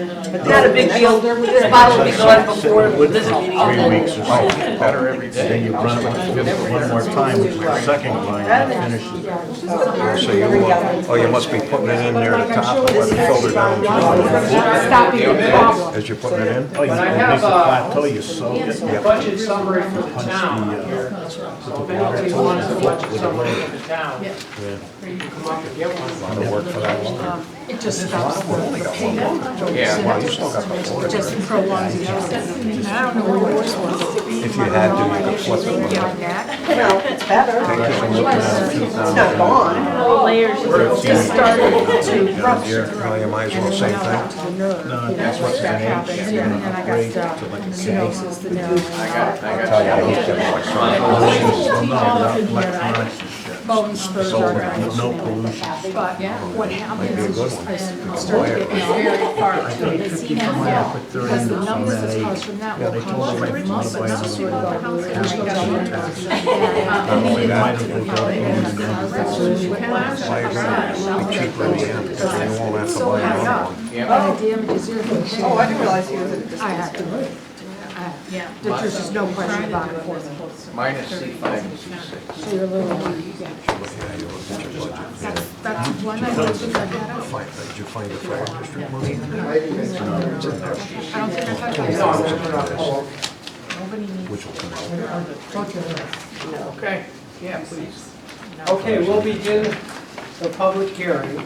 It's not a big deal, this bottle will be gone before this meeting. 3 weeks or so. Better every day. Then you run it one more time, which is the second line, and finishes it. So you must be putting it in there at the top and let it filter down. Stop being a problem. As you're putting it in? Oh, you But I make have the plateau, you soak it. a budget summary for the town here. So if anybody wants a budget summary for the town, you can come up and get one. Want to work for that long? It just stops the payment. Yeah, well, you still got the It order. just prolongs the hours. And I don't know where yours was. If you had to, you could flip it. Like that. Well, it's better. It's not gone. Layers just started to rupture. Well, you might as well same thing. To the nerve. No, You know, that's what's that an happens. age. And then I got stuck. And the synopsis, the nerve. I'll tell you, I looked at my son. Well, no, not electronics and shit. Bones spurs So, are no pollution. But what happens Be a is good just one. this starts to get very far to the Keep from my up at 30 because the minutes on numbers that that's age. caused from that Yeah, will they told cause me your they muscle wanted to buy to some go of down. Not And only he that, didn't but have it. be cheaper in the end, because you won't have to So buy high another up. one. And the damages here. Oh, I didn't realize he was at a I have to. Yeah. There's just no question about it. Minus C5 and C6. So you're a little, yeah. That's one I don't think I got out. Did you find the fire district money? I don't think I touched it. Nobody needs. Which will come out. Go to the list. Okay, yeah, please. Okay, we'll begin the public hearing.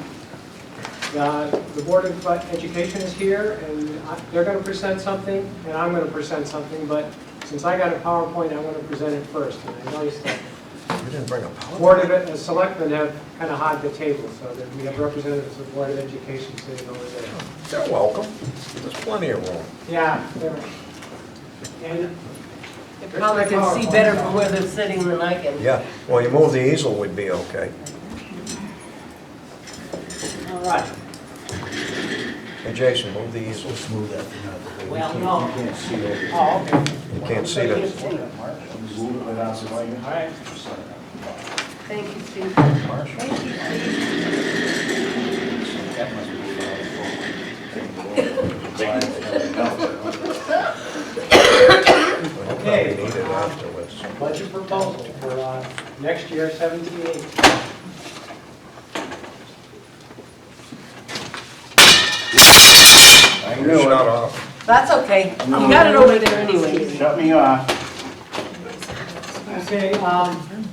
The Board of Education is here, and they're going to present something, and I'm going to present something, but since I got a PowerPoint, I'm going to present it first. And I noticed that You didn't bring a power. Board of Selectmen have kind of hogged the table, so that we have representatives of the Board of Education sitting over there. They're welcome. There's plenty of room. Yeah, and They probably can see better from where they're sitting than I can. Yeah, well, you move the easel, would be okay. all right. Hey, Jason, move the easel. Smooth that thing out of the way. Well, no. You can't see over. Oh, okay. You can't see that. Move it without the light. All right. Thank you, Steve. That must be Okay. We need it afterwards. Budget proposal for next year, 17-18. I knew Shut it. off. That's okay. You got it over there anyway. Shut me off. Okay,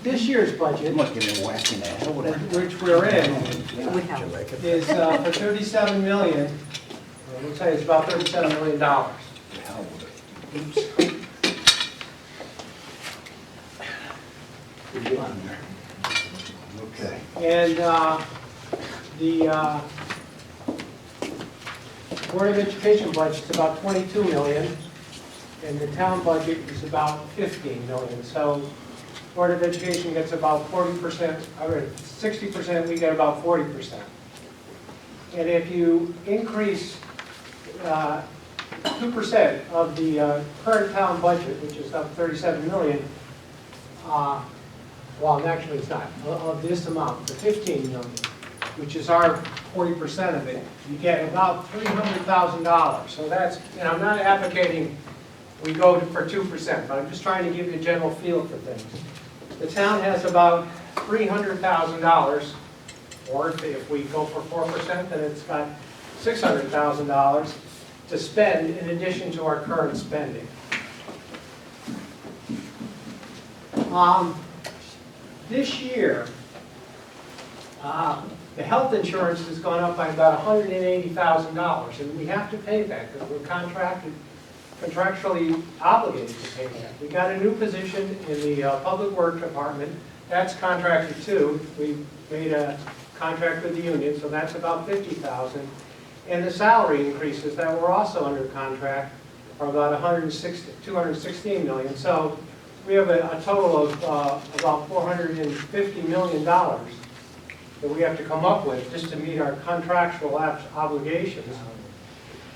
this year's budget, You must get me whacked in the head with it. which we're in, We have. is for 37 million. It looks like it's about $37 million. Okay. And the Board of Education budget's about 22 million, and the town budget is about 15 million. So Board of Education gets about 40%, or 60%, we get about 40%. And if you increase 2% of the current town budget, which is up 37 million, well, actually it's not, of this amount, the 15 million, which is our 40% of it, you get about $300,000. So that's, and I'm not advocating we go for 2%, but I'm just trying to give you a general feel for things. The town has about $300,000, or if we go for 4%, then it's got $600,000 to spend in addition to our current spending. This year, the health insurance has gone up by about $180,000, and we have to pay that because we're contractually obligated to pay that. We got a new position in the Public Works Department. That's contracted too. We made a contract with the union, so that's about $50,000. And the salary increases that were also under contract are about $216 million. So we have a total of about $450 million that we have to come up with just to meet our contractual obligations.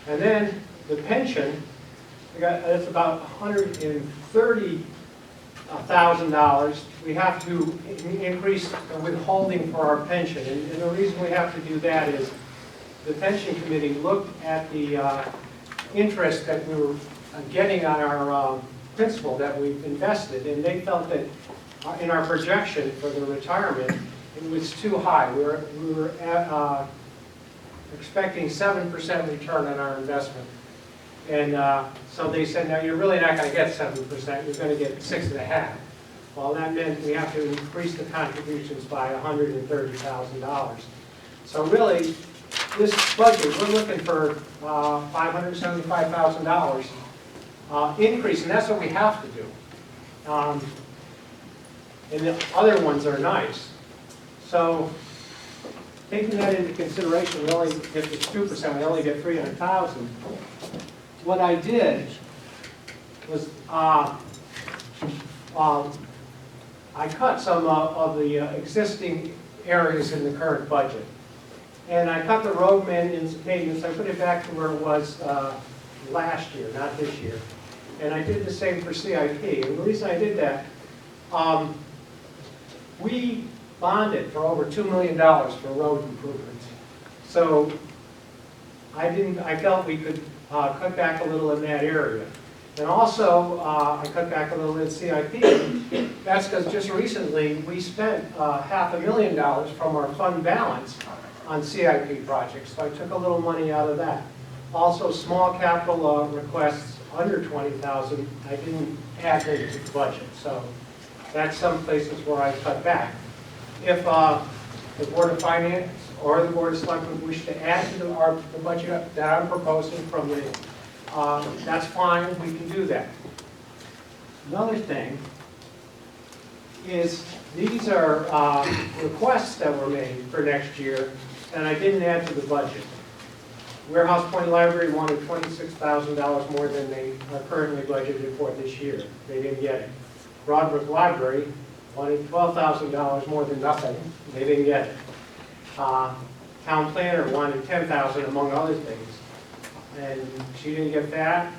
And then the pension, that's about $130,000. We have to increase the withholding for our pension. And the reason we have to do that is the pension committee looked at the interest that we were getting on our principal that we've invested, and they felt that in our projection for the retirement, it was too high. We were expecting 7% return on our investment. And so they said, no, you're really not going to get 7%, you're going to get 6.5%. Well, that meant we have to increase the contributions by $130,000. So really, this budget, we're looking for $575,000 increase, and that's what we have to do. And the other ones are nice. So taking that into consideration, we only, if it's 2%, we only get $300,000. What I did was I cut some of the existing areas in the current budget. And I cut the road maintenance, I put it back to where it was last year, not this year. And I did the same for CIP. And the reason I did that, we bonded for over $2 million for road improvements. So I felt we could cut back a little in that area. And also, I cut back a little in CIP. That's because just recently we spent $500,000 from our fund balance on CIP projects. So I took a little money out of that. Also, small capital requests under $20,000, I didn't add them to the budget. So that's some places where I cut back. If the Board of Finance or the Board of Selectmen wish to add to the budget that I'm proposing from the, that's fine, we can do that. Another thing is these are requests that were made for next year and I didn't add to the budget. Warehouse Point Library wanted $26,000 more than they are currently budgeted for this year. They didn't get it. Broadbrook Library wanted $12,000 more than nothing. They didn't get it. Town Planner wanted $10,000 among other things. And she didn't get that.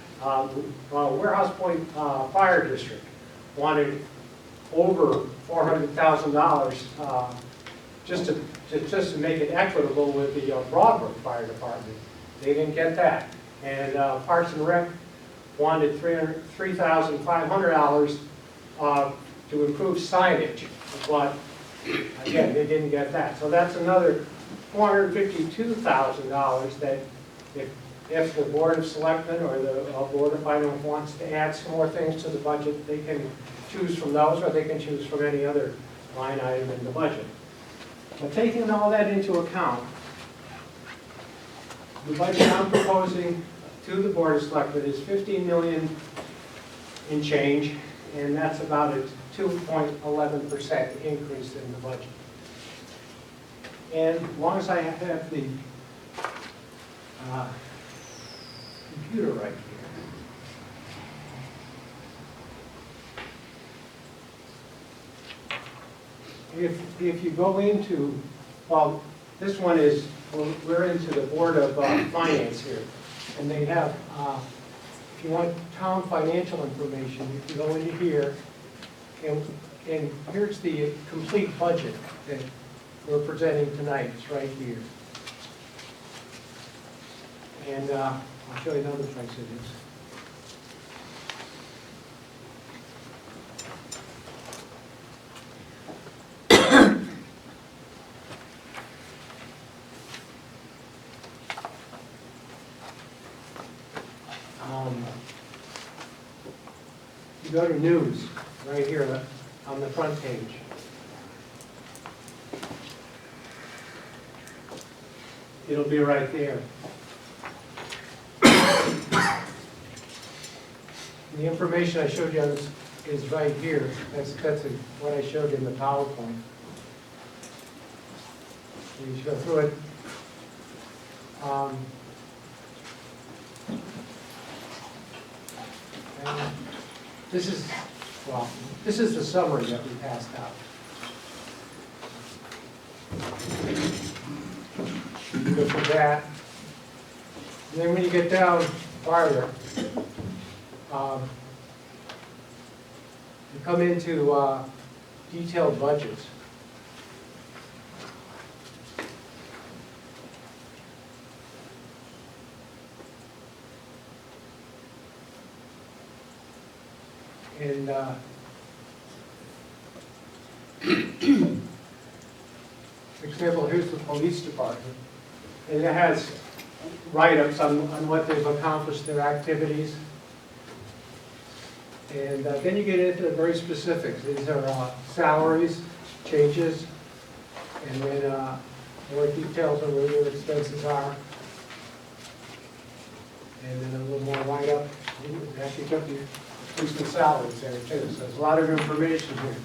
Warehouse Point Fire District wanted over $400,000 just to make it equitable with the Broadbrook Fire Department. They didn't get that. And Parks and Rec wanted $3,500 to improve signage, but again, they didn't get that. So that's another $452,000 that if the Board of Selectmen or the Board of Finance wants to add some more things to the budget, they can choose from those or they can choose from any other line item in the budget. But taking all that into account, the budget I'm proposing to the Board of Selectmen is $15 million in change, and that's about a 2.11% increase in the budget. And as long as I have the computer right here. If you go into, well, this one is, we're into the Board of Finance here, and they have, if you want town financial information, you can go into here, and here's the complete budget that we're presenting tonight. It's right here. And I'll show you another place it is. You go to news, right here on the front page. It'll be right there. The information I showed you on this is right here. That's what I showed in the PowerPoint. You should go through it. And this is the summary that we passed out. You go for that. And then when you get down farther, you come into detailed budgets. And for example, here's the police department, and it has write-ups on what they've accomplished, their activities. And then you get into the very specifics. These are salaries, changes, and then more details on where your expenses are. And then a little more write-up. It actually took you some salaries there too, so there's a lot of information here.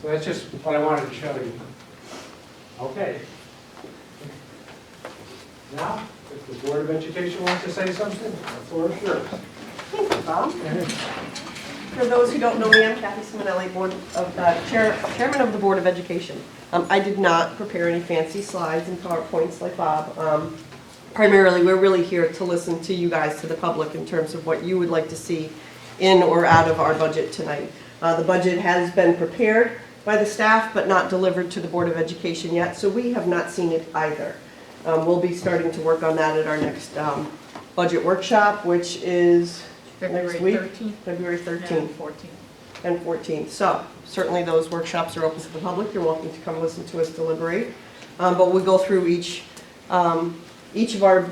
So that's just what I wanted to show you. Okay. Now, if the Board of Education wants to say something, the floor is yours. Thank you, Bob. For those who don't know me, I'm Kathy Simonelli, Chairman of the Board of Education. I did not prepare any fancy slides and PowerPoints like Bob. Primarily, we're really here to listen to you guys, to the public, in terms of what you would like to see in or out of our budget tonight. The budget has been prepared by the staff, but not delivered to the Board of Education yet, so we have not seen it either. We'll be starting to work on that at our next budget workshop, which is next week, February 13th and 14th. and 14th. So certainly those workshops are open to the public. You're welcome to come listen to us deliberate. But we go through each of our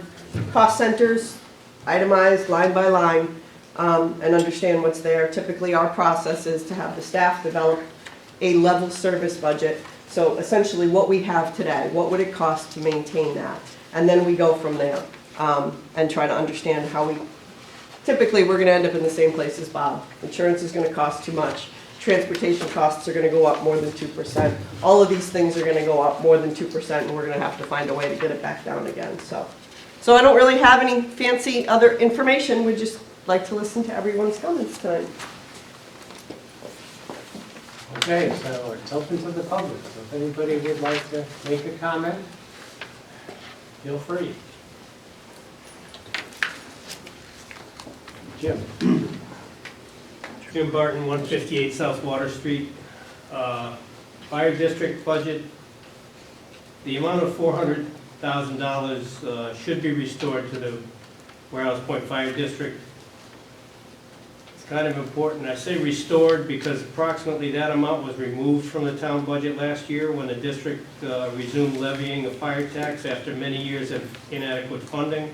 cost centers, itemized line by line, and understand what's there. Typically, our process is to have the staff develop a level service budget. So essentially what we have today, what would it cost to maintain that? And then we go from there and try to understand how typically we're gonna end up in the same place as Bob. Insurance is gonna cost too much. Transportation costs are gonna go up more than 2%. All of these things are gonna go up more than 2%, and we're gonna have to find a way to get it back down again. So I don't really have any fancy other information. We'd just like to listen to everyone's comments tonight. Okay, so it's open to the public, so if anybody would like to make a comment, feel free. Jim? Jim Barton, 158 South Water Street. Fire district budget, the amount of $400,000 should be restored to the Warehouse Point Fire District. It's kind of important. I say restored because approximately that amount was removed from the town budget last year when the district resumed levying a fire tax after many years of inadequate funding.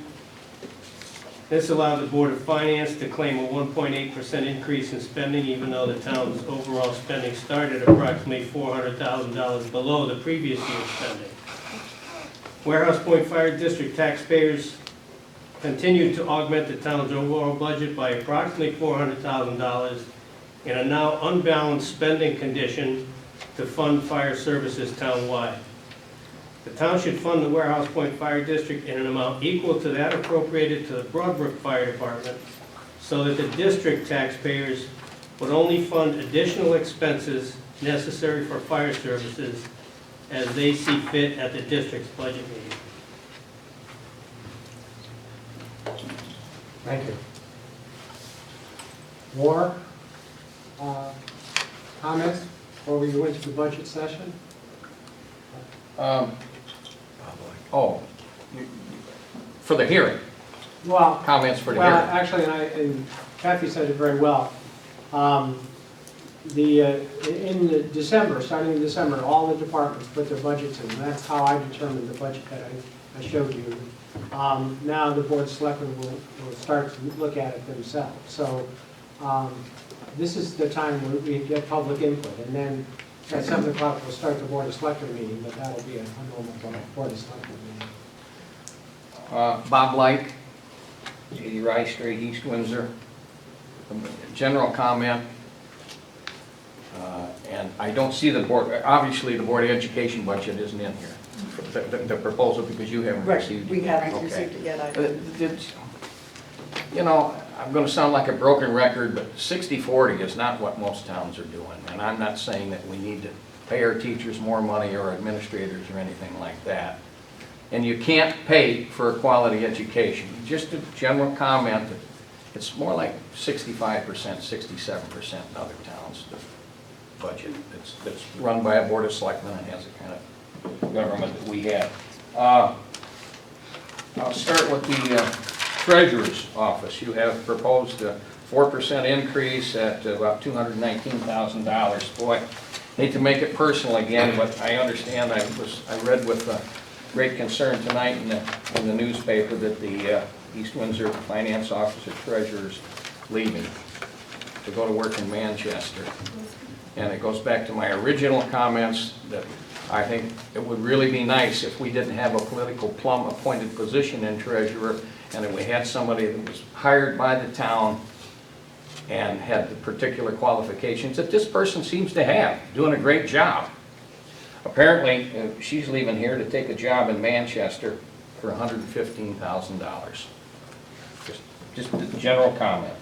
This allowed the Board of Finance to claim a 1.8% increase in spending, even though the town's overall spending started approximately $400,000 below the previous year's spending. Warehouse Point Fire District taxpayers continued to augment the town's overall budget by approximately $400,000 in a now unbalanced spending condition to fund fire services townwide. The town should fund the Warehouse Point Fire District in an amount equal to that appropriated to the Broadbrook Fire Department, so that the district taxpayers would only fund additional expenses necessary for fire services as they see fit at the district's budget meeting. Thank you. More comments before we go into the budget session? For the hearing, Well, comments for the well, hearing. actually, and Kathy said it very well. In December, starting in December, all the departments put their budgets in. That's how I determined the budget that I showed you. Now the Board of Selectmen will start to look at it themselves. So this is the time when we get public input, and then at 7 o'clock we'll start the Board of Selectmen meeting, but that'll be a normal Board of Selectmen meeting. Bob Light, 80 Rice Street, East Windsor. General comment. And I don't see the board, obviously the Board of Education budget isn't in here. The proposal, because you haven't received it. We haven't Okay. received it yet either. You know, I'm going to sound like a broken record, but 60-40 is not what most towns are doing. And I'm not saying that we need to pay our teachers more money or administrators or anything like that. And you can't pay for a quality education. Just a general comment that it's more like 65%, 67% in other towns, the budget. It's run by a Board of Selectmen and has the kind of government that we have. I'll start with the Treasurer's Office, you have proposed a 4% increase at about $219,000. Boy, hate to make it personal again, but I understand, I read with great concern tonight in the newspaper that the East Windsor Finance Officer Treasurer's leaving to go to work in Manchester. And it goes back to my original comments that I think it would really be nice if we didn't have a political plum appointed position in treasurer, and that we had somebody that was hired by the town and had the particular qualifications that this person seems to have, doing a great job. Apparently, she's leaving here to take a job in Manchester for $115,000. Just a general comment.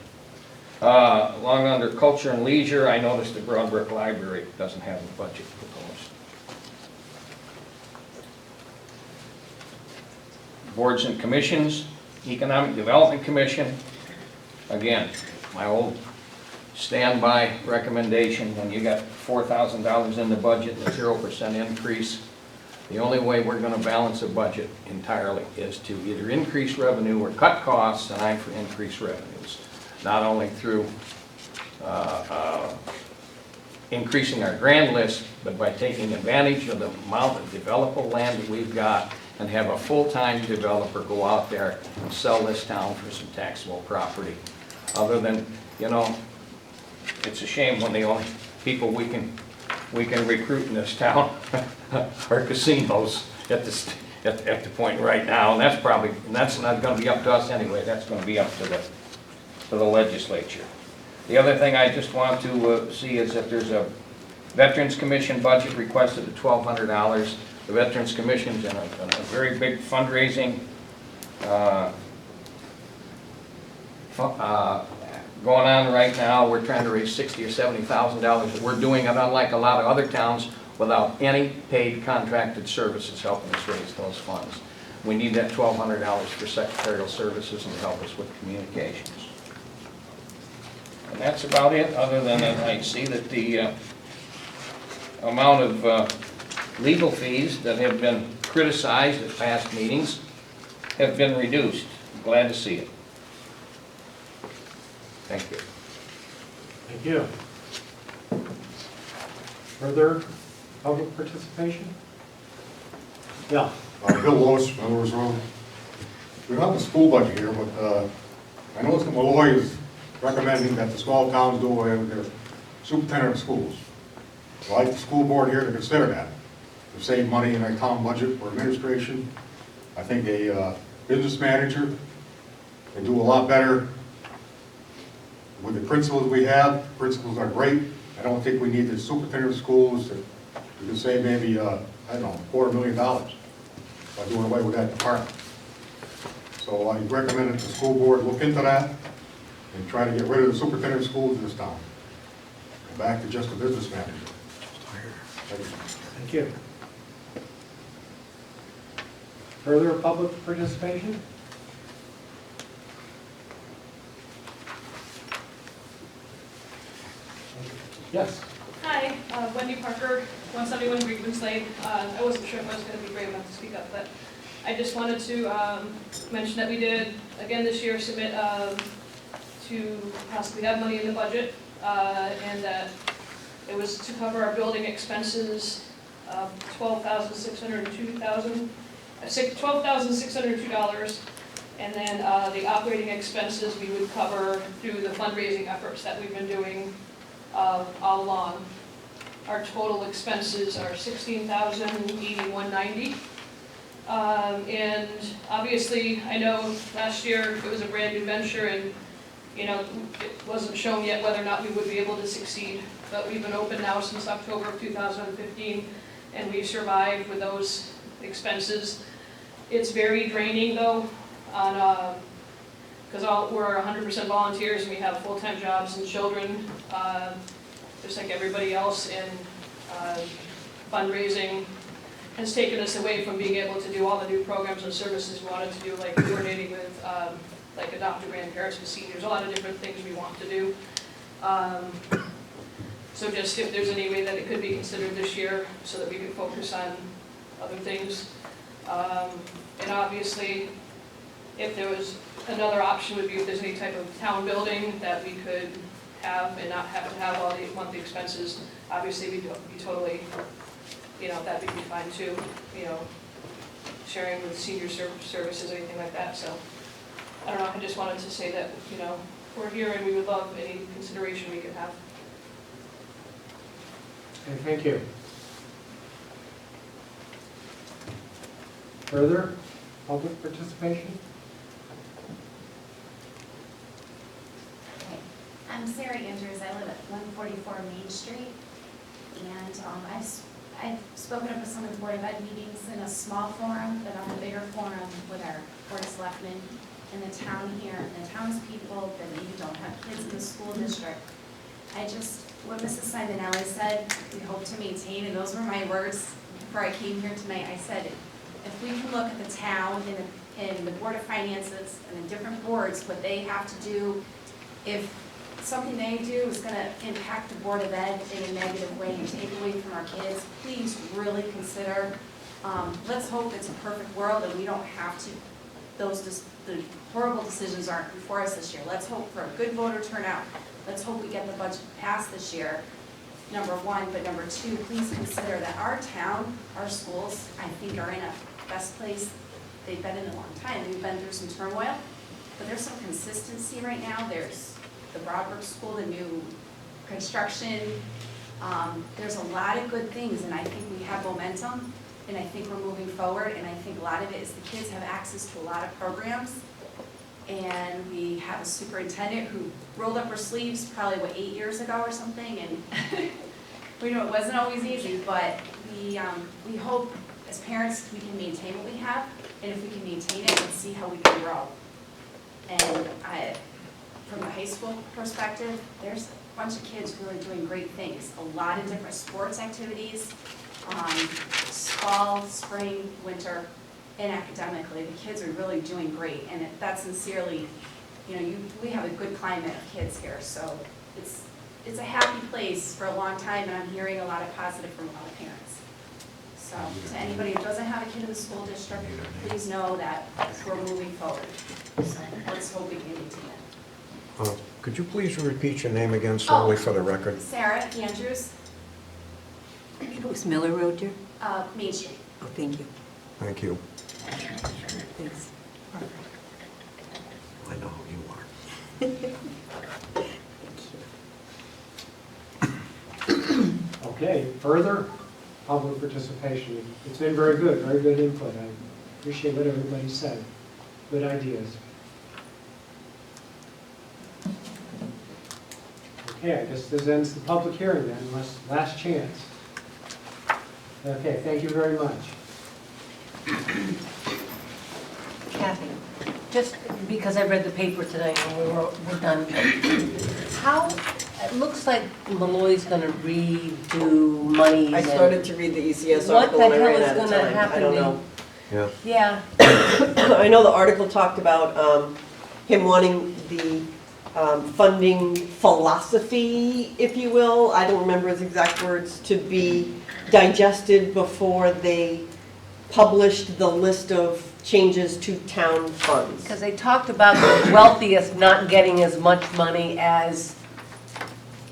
Along under Culture and Leisure, I noticed the Broadbrook Library doesn't have a budget proposed. Boards and commissions, Economic Development Commission, again, my old standby recommendation, when you got $4,000 in the budget and a 0% increase, the only way we're going to balance a budget entirely is to either increase revenue or cut costs, and I'm for increased revenues. Not only through increasing our grand list, but by taking advantage of the amount of developable land that we've got and have a full-time developer go out there and sell this town for some taxable property. Other than, you know, it's a shame when the only people we can recruit in this town are casinos at the point right now, and that's not going to be up to us anyway. That's going to be up to the legislature. The other thing I just want to see is that there's a Veterans Commission budget requested at $1,200. The Veterans Commission's in a very big fundraising going on right now. We're trying to raise $60,000 or $70,000. We're doing it, unlike a lot of other towns, without any paid contracted services helping us raise those funds. We need that $1,200 for secretarial services and to help us with communications. And that's about it, other than that I see that the amount of legal fees that have been criticized at past meetings have been reduced. I'm glad to see it. Thank you. Thank you. Further public participation? Yeah. Bill Lewis, Melrose Road. We don't have the school budget here, but I noticed that Malloy is recommending that the small towns do away with their superintendent of schools. So I'd like the school board here to consider that, to save money in our town budget for administration. I think a business manager can do a lot better with the principals we have. Principals are great. I don't think we need the superintendent of schools. We can save maybe, I don't know, $250,000 by doing away with that department. So I recommend that the school board look into that and try to get rid of the superintendent of schools in this town. And back to just a business manager. Thank you. Further public participation? Yes. Hi, Wendy Parker, 171 Greenwoods Lane. I wasn't sure if I was going to be brave enough to speak up, but I just wanted to mention that we did, again this year, submit to possibly have money in the budget, and that it was to cover our building expenses, $12,602, and then the operating expenses we would cover through the fundraising efforts that we've been doing all along. Our total expenses are $16,081.90. And obviously, I know last year it was a brand new venture, and you know, it wasn't shown yet whether or not we would be able to succeed. But we've been open now since October of 2015, and we've survived with those expenses. It's very draining though, on because we're 100% volunteers and we have full-time jobs and children, just like everybody else, and fundraising has taken us away from being able to do all the new programs and services we wanted to do, like coordinating with like adoptive grandparents with seniors, a lot of different things we want to do. So just if there's any way that it could be considered this year so that we could focus on other things. And obviously, if there was, another option would be if there's any type of town building that we could have and not have to have all the monthly expenses. Obviously, we'd be totally, that'd be fine too, sharing with senior services, anything like that, so. I don't know, I just wanted to say that, we're here and we would love any consideration we could have. Okay, thank you. Further public participation? I'm Sarah Andrews. I live at 144 Main Street, and I've spoken up with some of the Board of Ed meetings in a small forum, but on a bigger forum with our Board of Selectmen in the town here, and the townspeople that maybe don't have kids in the school district. What Mrs. Simonelli said, we hope to maintain, and those were my words before I came here tonight. I said, if we can look at the town and the Board of Finances and the different boards, what they have to do, if something they do is going to impact the Board of Ed in a negative way and take away from our kids, please really consider. Let's hope it's a perfect world and we don't have to, the horrible decisions aren't before us this year. Let's hope for a good voter turnout. Let's hope we get the budget passed this year, number one. But number two, please consider that our town, our schools, I think are in a best place they've been in a long time. We've been through some turmoil, but there's some consistency right now. There's the Broadbrook School, the new construction. There's a lot of good things, and I think we have momentum, and I think we're moving forward, and I think a lot of it is the kids have access to a lot of programs, and we have a superintendent who rolled up her sleeves probably, 8 years ago or something, and we know it wasn't always easy, but we hope as parents we can maintain what we have, and if we can maintain it, let's see how we can grow. And from a high school perspective, there's a bunch of kids really doing great things. A lot of different sports activities, fall, spring, winter, and academically. The kids are really doing great, and that's sincerely, we have a good climate of kids here, so it's a happy place for a long time, and I'm hearing a lot of positive from a lot of parents. So to anybody who doesn't have a kid in the school district, please know that we're moving forward. So let's hope we can maintain it. Could you please repeat your name again slowly for the record? Sarah Andrews, It was Miller Road, dear? Main Street. Oh, thank you. Thank you. Thanks. I know who you are. Okay, further public participation. It's been very good input. I appreciate what everybody said. Good ideas. Okay, I guess this ends the public hearing then, unless last chance. Okay, thank you very much. Kathy, just because I read the paper today and we're done, it looks like Malloy's gonna redo money. I started to read the ECS What article the and I hell ran is out of gonna time. happen? I don't know. Yeah. Yeah, I know the article talked about him wanting the funding philosophy, if you will, I don't remember his exact words, to be digested before they published the list of changes to town funds. because they talked about the wealthiest not getting as much money as,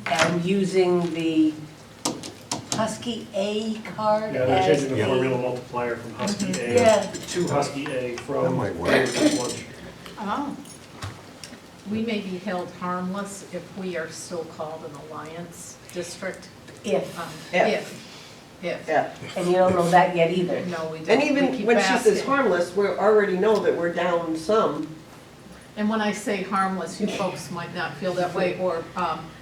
and using the Husky A card Yeah, they're as changing the a- formula multiplier from Husky A Yeah. to Husky A That from might work. lunch. Oh. We may be held harmless if we are still called an alliance district. If, If. Yeah, and you don't know that yet either. No, we don't. and We even keep when she says asking. harmless, we already know that we're down some. And when I say harmless, you folks might not feel that way, or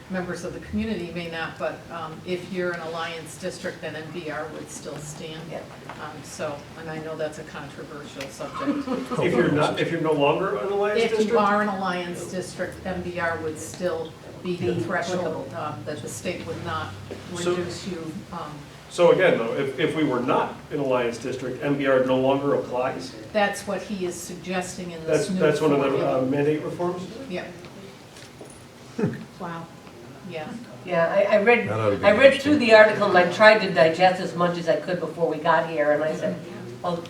members of the community may not, but if you're an alliance district, then MBR would still stand. Yep. So, and I know that's a controversial subject. If you're no longer an alliance If district, you are an alliance district, MBR would still be the threshold that the state would not So- reduce you. so again though, if we were not an alliance district, MBR no longer applies. That's what he is suggesting in this new That's one of the formula. mandate reforms. Yeah. Wow, yeah. Yeah, I read That ought to be through interesting. the article and I tried to digest as much as I could before we got here, and I said, well,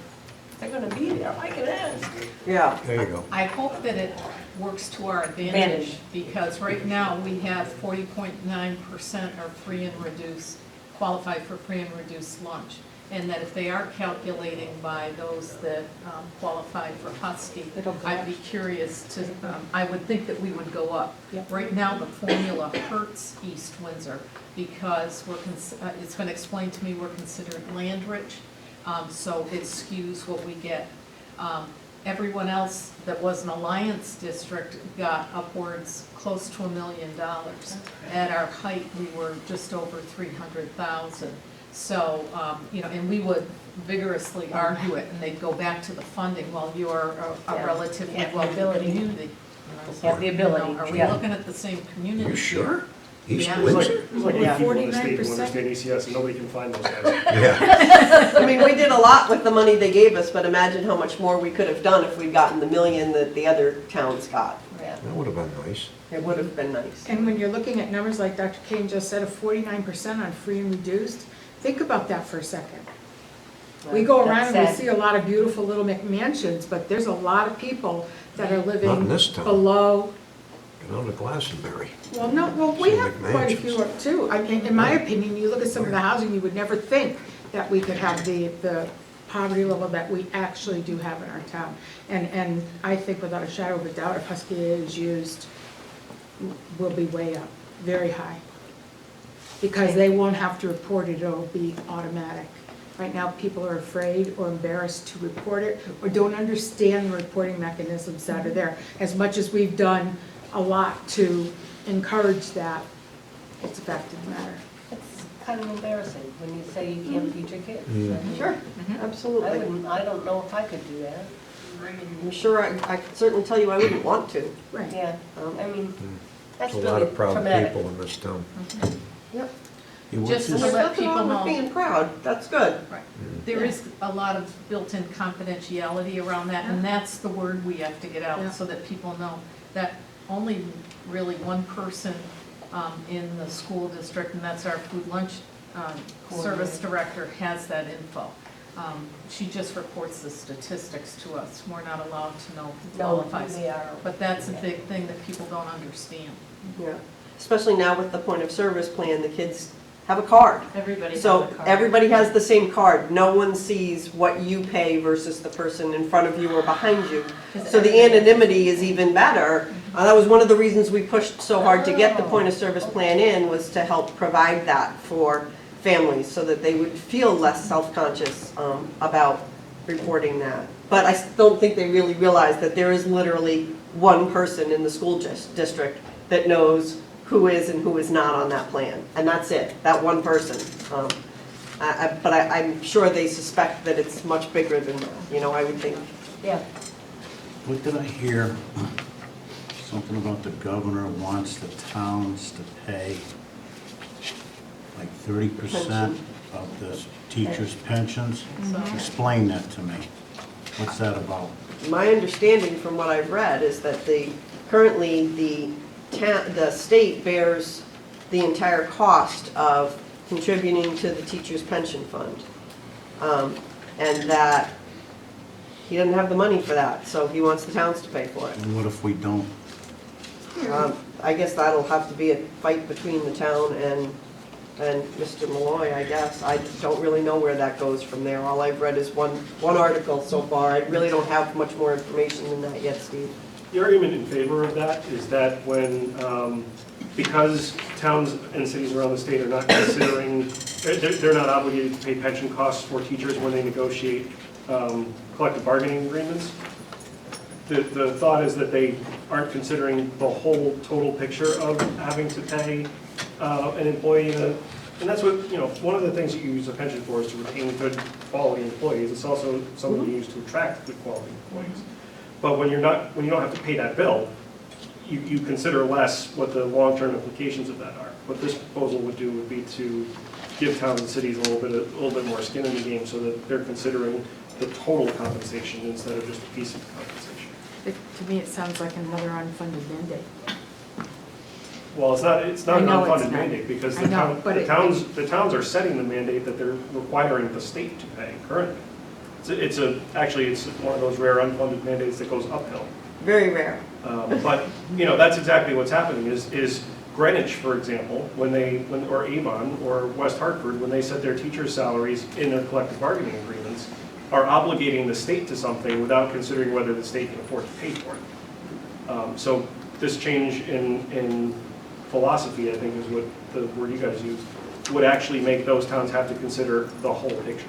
They're gonna be there, I can ask. Yeah. There you go. I hope that it works to our Advantage. advantage, because right now, we have 40.9% are free and reduced, qualify for free and reduced lunch. And that if they are calculating by those that qualify for Husky, It'll go I'd up. be curious to, I would think that we would go up. Yep. Right now, the formula hurts East Windsor, because it's been explained to me, we're considered land rich, so it skews what we get. Everyone else that was an alliance district got upwards close to $1 million. At our height, we were just over 300,000. So, and we would vigorously argue it, and they'd go back to the funding, well, you're a Yeah. relatively Have the wealthy ability. community. Have the ability, Are we yeah. looking at the same community? You sure? East Yeah. There's like, Windsor? there's like Yeah. 8 people in the state who 49%. understand ECS, and nobody can find those guys. Yeah. I mean, we did a lot with the money they gave us, but imagine how much more we could have done if we'd gotten the million that the other towns got. Yeah. That would have been nice. It would have been nice. And when you're looking at numbers like Dr. Kane just said, of 49% on free and reduced, think about that for a second. We go around and we That's sad. see a lot of beautiful little McMansions, but there's a lot of people that are Not in living this town. below. Get on to Glastonbury. Well, no, well, we Some have quite a McMansions. few too. I mean, in my opinion, you look at some of the housing, you would never think that we could have the poverty level that we actually do have in our town. And I think without a shadow of a doubt, if Husky is used, will be way up, very high. Because they won't have to report it, it'll be automatic. Right now, people are afraid or embarrassed to report it, or don't understand the reporting mechanisms that are there. As much as we've done a lot to encourage that, it's a fact of the matter. It's kind of embarrassing when you say you can't feed your kids. I mean, Sure, I absolutely. wouldn't, I don't know if I could do that. I'm sure I could certainly tell you I wouldn't want to. Right. Yeah, I mean, that's There's a lot really of proud traumatic. people in this town. Yep. Just And to there's let nothing people wrong with know. being proud, that's good. Right. There is a lot of built-in confidentiality around that, and that's the word we have to get Yeah. out, so that people know that only really one person in the school district, and that's our food lunch service director, has that info. She just reports the statistics to us. We're not allowed to know who No, qualifies. they are. But that's a big thing that people don't understand. Yeah, especially now with the point of service plan, the kids have a card. Everybody has a So card. everybody has the same card. No one sees what you pay versus the person in front of you or behind you. So the anonymity is even better. That was one of the reasons we pushed so hard to get the point of service plan in, was to help provide that for families so that they would feel less self-conscious about reporting that. But I don't think they really realize that there is literally one person in the school district that knows who is and who is not on that plan. And that's it, that one person. But I'm sure they suspect that it's much bigger than that, I would think. Yeah, What did I hear? Something about the governor wants the towns to pay like 30% of the teachers' pensions? Explain that to me. What's that about? My understanding from what I've read is that currently the state bears the entire cost of contributing to the teacher's pension fund. And that he doesn't have the money for that, so he wants the towns to pay for it. And what if we don't? I guess that'll have to be a fight between the town and Mr. Malloy, I guess. I don't really know where that goes from there. All I've read is one article so far. I really don't have much more information than that yet, Steve. The argument in favor of that is that when, because towns and cities around the state are not considering, they're not obligated to pay pension costs for teachers when they negotiate collective bargaining agreements. The thought is that they aren't considering the whole total picture of having to pay an employee, and that's what, one of the things that you use a pension for is to retain good quality employees. It's also something you use to attract good quality employees. But when you don't have to pay that bill, you consider less what the long-term implications of that are. What this proposal would do would be to give towns and cities a little bit more skin in the game, so that they're considering the total compensation instead of just a piece of compensation. To me, it sounds like another unfunded mandate. Well, it's not I an know it's unfunded not. mandate, because I know, but the towns are setting the mandate that they're requiring the state to pay currently. Actually, it's one of those rare unfunded mandates that goes uphill. Very rare. But, that's exactly what's happening is Greenwich, for example, or Avon or West Hartford, when they set their teachers' salaries in their collective bargaining agreements, are obligating the state to something without considering whether the state can afford to pay for it. So this change in philosophy, I think is what the word you guys used, would actually make those towns have to consider the whole picture.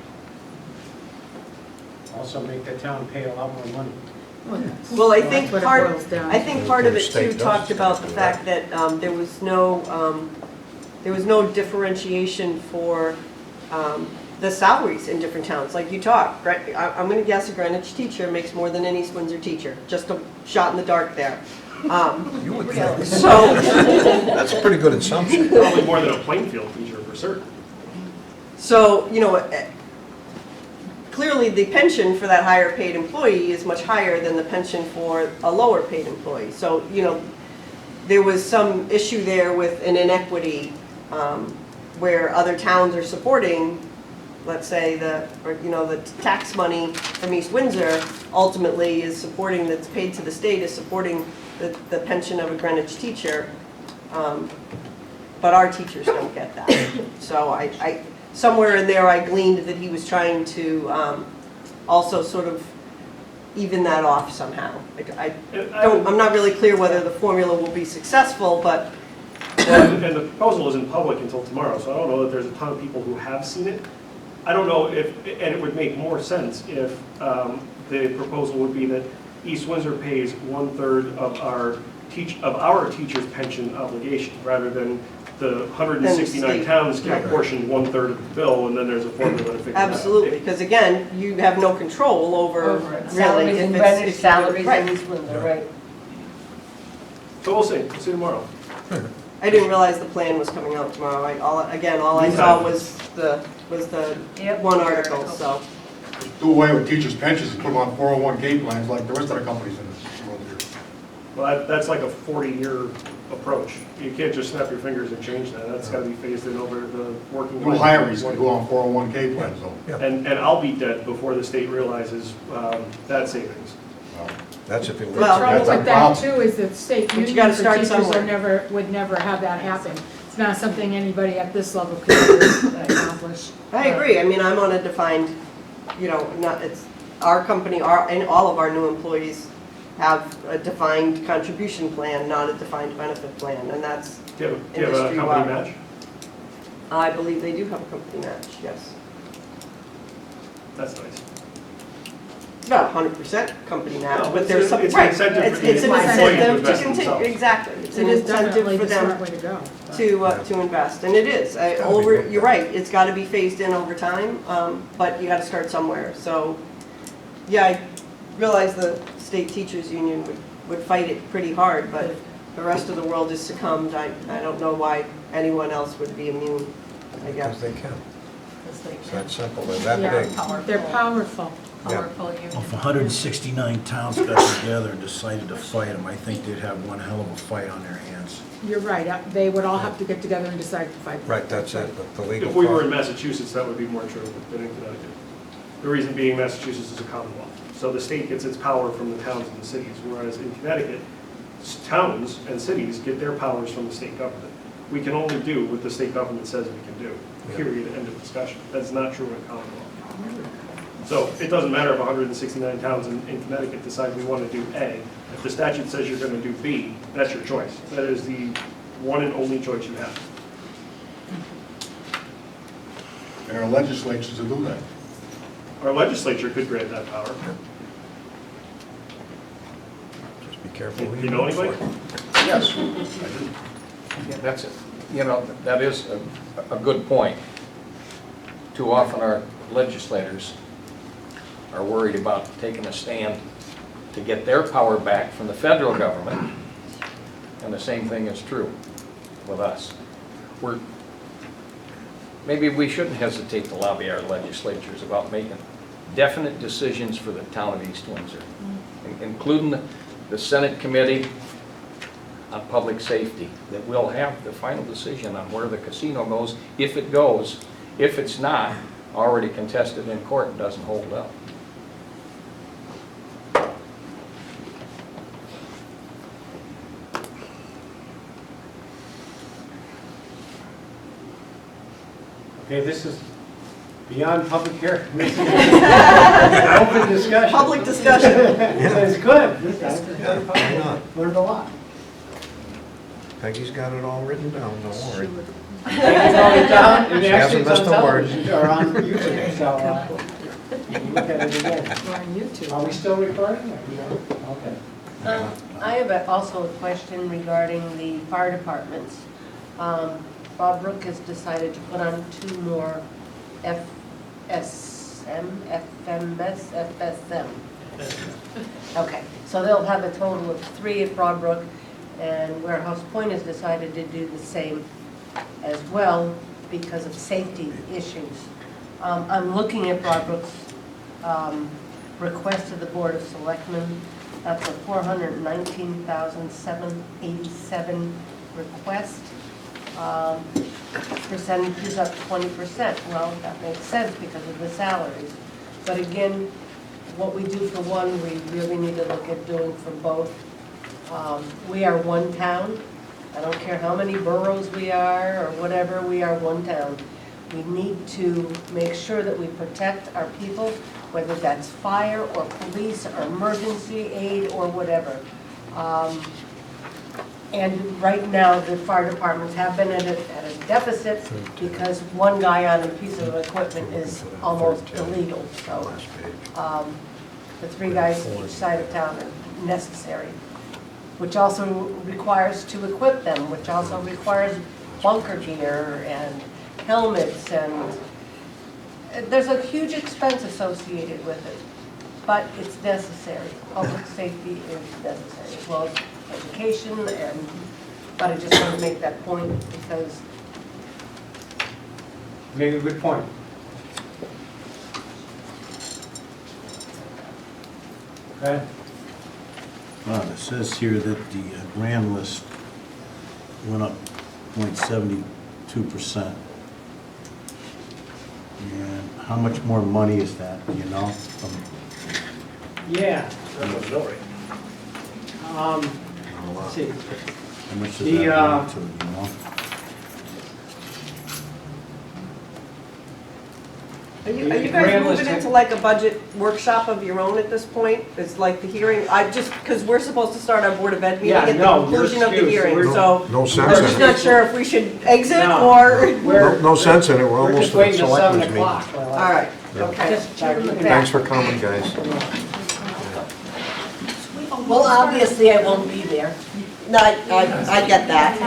Also make the town pay a lot more money. Well, I think That's what it part, boils down I to. think part of it State too does talked about the do fact that there was no differentiation for the salaries in different towns. Like you talk, I'm going to guess a Greenwich teacher makes more than an East Windsor teacher. Just a shot in the dark there. You would think. So, That's a pretty good assumption. Probably more than a Plainfield teacher for certain. so clearly the pension for that higher paid employee is much higher than the pension for a lower paid employee. So, there was some issue there with an inequity where other towns are supporting, let's say, the tax money from East Windsor ultimately is supporting, that's paid to the state, is supporting the pension of a Greenwich teacher. But our teachers don't get that. So I somewhere in there I gleaned that he was trying to also sort of even that off somehow. I'm not really clear whether the formula will be successful, but. And the proposal isn't public until tomorrow, so I don't know that there's a ton of people who have seen it. I don't know if, and it would make more sense if the proposal would be that East Windsor pays 1/3 of our teachers' pension obligation, rather than the 169 towns get apportioned 1/3 of the bill, and then there's a formula to figure it out. Absolutely, because again, you have no control over really. Salaries in Greenwich, salaries Right. in East Windsor, right? So we'll see tomorrow. I didn't realize the plan was coming out tomorrow. All I saw was the Yep. one article, so. Do away with teachers' pensions and put them on 401k plans like the rest of the companies in this world here. Well, that's like a 40-year approach. You can't just snap your fingers and change that. That's got to be phased in over the working. New hirings can go on 401k plans though. And I'll be dead before the state realizes that savings. That's if it The works. Well, trouble that's a with that problem. too is that state But you unions gotta for start teachers somewhere. would never have that happen. It's not something anybody at this level could accomplish. I agree. I mean, I'm on a defined, it's our company, and all of our new employees have a defined contribution plan, not a defined benefit plan, and that's, Do you have a company Industry-wide. match? I believe they do have a company match, yes. That's nice. It's not 100% company match, No, but but there's some, it's an right. incentive for the It's an employee to incentive to invest in continue, themselves. exactly. It's an It is incentive definitely for the smart them way to go. to invest, and it is. You're right, it's got to be phased in over time, but you got to start somewhere. So, yeah, I realize the state teachers union would fight it pretty hard, but the rest of the world has succumbed. I don't know why anyone else would be immune, I guess. Because they can. Because they It's can. that simple. They're that Yeah, big. they're powerful. Powerful union. Well, if 169 towns got together and decided to fight them, I think they'd have one hell of a fight on their hands. You're right, they would all have to get together and decide to fight. Right, that's it, but the legal If we were part- in Massachusetts, that would be more true than in Connecticut. The reason being Massachusetts is a commonwealth. So the state gets its power from the towns and the cities, whereas in Connecticut, towns and cities get their powers from the state government. We can only do what the state government says we can do, period, end of discussion. That's not true in a commonwealth. So it doesn't matter if 169 towns in Connecticut decide we want to do A. If the statute says you're going to do B, that's your choice. That is the one and only choice you have. And our legislatures will do that. Our legislature could grant that power. Just be careful. who You know vote anybody? for. Yes. Yeah, that's it. That is a good point. Too often our legislators are worried about taking a stand to get their power back from the federal government, and the same thing is true with us. Maybe we shouldn't hesitate to lobby our legislatures about making definite decisions for the town of East Windsor, including the Senate Committee on Public Safety, that we'll have the final decision on where the casino goes, if it goes. If it's not already contested in court and doesn't hold up. Okay, this is beyond public hearing. This is open discussion. Public discussion. It's good. Why not? Learned a lot. Peggy's got it all written down, don't worry. It's already down, and She actually hasn't it's on missed a word. television, or on YouTube, so you can look at it again. We're on YouTube. Are we still recording? Okay. I have also a question regarding the fire departments. Bob Brook has decided to put on 2 more FSM. Okay, so they'll have a total of 3 at Broadbrook, and Warehouse Point has decided to do the same as well because of safety issues. I'm looking at Broadbrook's request to the Board of Selectmen. That's a $419,787 request. Percentage is up 20%. Well, that makes sense because of the salaries. But again, what we do for one, we really need to look at doing for both. We are one town. I don't care how many boroughs we are or whatever, we are one town. We need to make sure that we protect our people, whether that's fire or police or emergency aid or whatever. And right now, the fire departments have been at a deficit because one guy on a piece of equipment is almost illegal. So the 3 guys each side of town are necessary, which also requires to equip them, which also requires bunker gear and helmets, and there's a huge expense associated with it, but it's necessary. Public safety is necessary, as well as education, but I just want to make that point because... Make a good point. Okay. It says here that the grand list went up 0.72%. And how much more money is that, do you know? Yeah. Let's see. How much does that The, amount to, you know? Are you The guys grand moving list- into like a budget workshop of your own at this point? It's like the hearing, because we're supposed to start our Board of Ed meeting Yeah, at no, the conclusion you're of the excused. hearing, We're- so No I'm sense just in it. not sure if we should exit No, or... No sense in it, we're We're almost just at waiting the till 7 selectmen's meeting. o'clock. All right, okay. Just check the back. Thanks for coming, guys. Well, obviously I won't be there. No, I get that.